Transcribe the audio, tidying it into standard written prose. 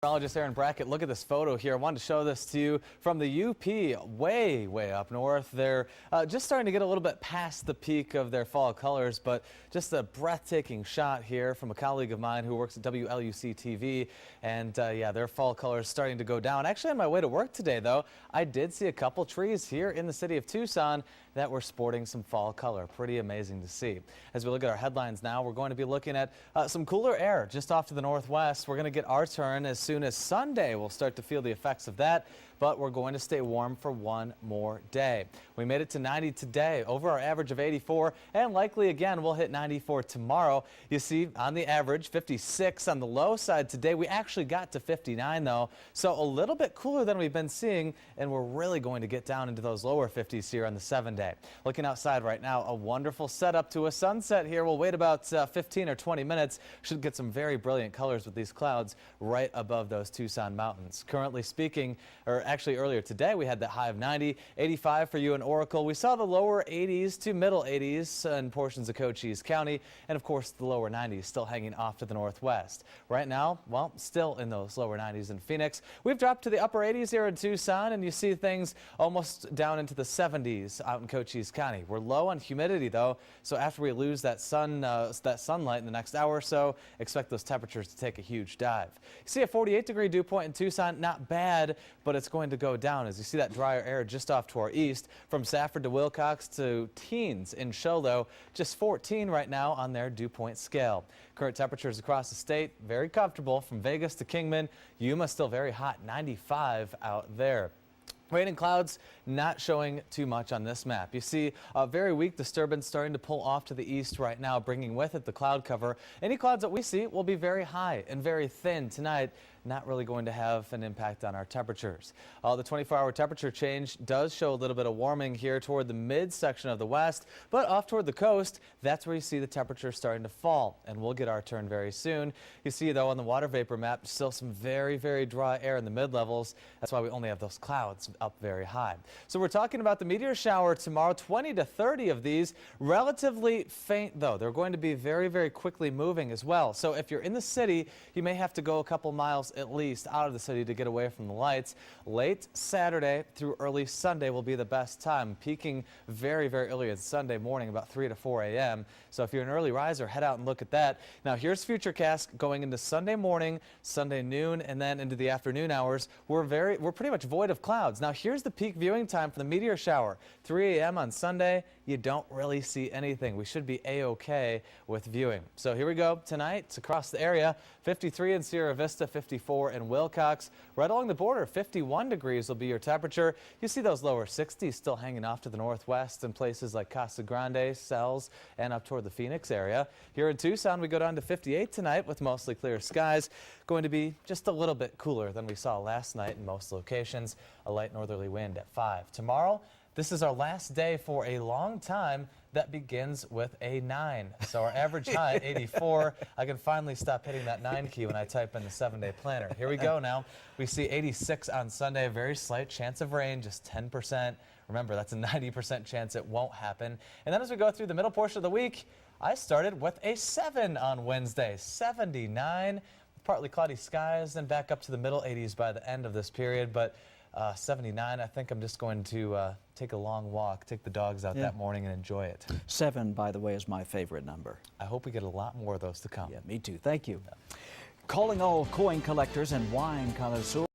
Meteorologist Aaron Brackett, look at this photo here. I wanted to show this to you from the UP, way up north. They're just starting to get a little bit past the peak of their fall colors, but just a breathtaking shot here from a colleague of mine who works at KGUN-TV. And yeah, their fall colors starting to go down. Actually, on my way to work today, though, I did see a couple trees here in the city of Tucson that were sporting some fall color. Pretty amazing to see. As we look at our headlines now, we're going to be looking at some cooler air just off to the northwest. We're going to get our turn as soon as Sunday. We'll start to feel the effects of that, but we're going to stay warm for one more day. We made it to 90 today, over our average of 84, and likely again we'll hit 94 tomorrow. You see, on the average, 56 on the low side today. We actually got to 59 though, so a little bit cooler than we've been seeing, and we're really going to get down into those lower 50s here on the 7-day. Looking outside right now, a wonderful setup to a sunset here. We'll wait about 15 or 20 minutes. Should get some very brilliant colors with these clouds right above those Tucson mountains. Currently speaking, or actually earlier today, we had that high of 90, 85 for you in Oracle. We saw the lower 80s to middle 80s in portions of Cochise County, and of course the lower 90s still hanging off to the northwest. Right now, well, still in those lower 90s in Phoenix. We've dropped to the upper 80s here in Tucson, and you see things almost down into the 70s out in Cochise County. We're low on humidity though, so after we lose that sunlight in the next hour or so, expect those temperatures to take a huge dive. You see a 48-degree dew point in Tucson, not bad, but it's going to go down as you see that drier air just off to our east. From Safford to Wilcox to teens in Show, though, just 14 right now on their dew point scale. Current temperatures across the state, very comfortable from Vegas to Kingman. Yuma still very hot, 95 out there. Rain and clouds not showing too much on this map. You see a very weak disturbance starting to pull off to the east right now, bringing with it the cloud cover. Any clouds that we see will be very high and very thin tonight, not really going to have an impact on our temperatures. The 24-hour temperature change does show a little bit of warming here toward the mid-section of the west, but off toward the coast, that's where you see the temperature starting to fall, and we'll get our turn very soon. You see, though, on the water vapor map, still some very dry air in the mid-levels. That's why we only have those clouds up very high. So we're talking about the meteor shower tomorrow, 20 to 30 of these, relatively faint, though. They're going to be very quickly moving as well. So if you're in the city, you may have to go a couple miles at least out of the city to get away from the lights. Late Saturday through early Sunday will be the best time, peaking very early on Sunday morning, about 3 to 4 a.m. So if you're an early riser, head out and look at that. Now here's Futurecast going into Sunday morning, Sunday noon, and then into the afternoon hours. We're pretty much void of clouds. Now here's the peak viewing time for the meteor shower. 3 a.m. on Sunday, you don't really see anything. We should be a-okay with viewing. So here we go tonight. It's across the area. 53 in Sierra Vista, 54 in Wilcox. Right along the border, 51 degrees will be your temperature. You see those lower 60s still hanging off to the northwest in places like Casa Grande, Sells, and up toward the Phoenix area. Here in Tucson, we go down to 58 tonight with mostly clear skies. Going to be just a little bit cooler than we saw last night in most locations. A light northerly wind at 5. Tomorrow, this is our last day for a long time that begins with a 9. So our average high, 84. I can finally stop hitting that 9 key when I type in the 7-day planner. Here we go now. We see 86 on Sunday, a very slight chance of rain, just 10%. Remember, that's a 90% chance it won't happen. And then as we go through the middle portion of the week, I started with a 7 on Wednesday, 79. Partly cloudy skies, then back up to the middle 80s by the end of this period. But 79, I think I'm just going to take a long walk, take the dogs out that morning and enjoy it. 7, by the way, is my favorite number. I hope we get a lot more of those to come. Yeah, me too. Thank you. Calling all coin collectors and wine connoisseurs.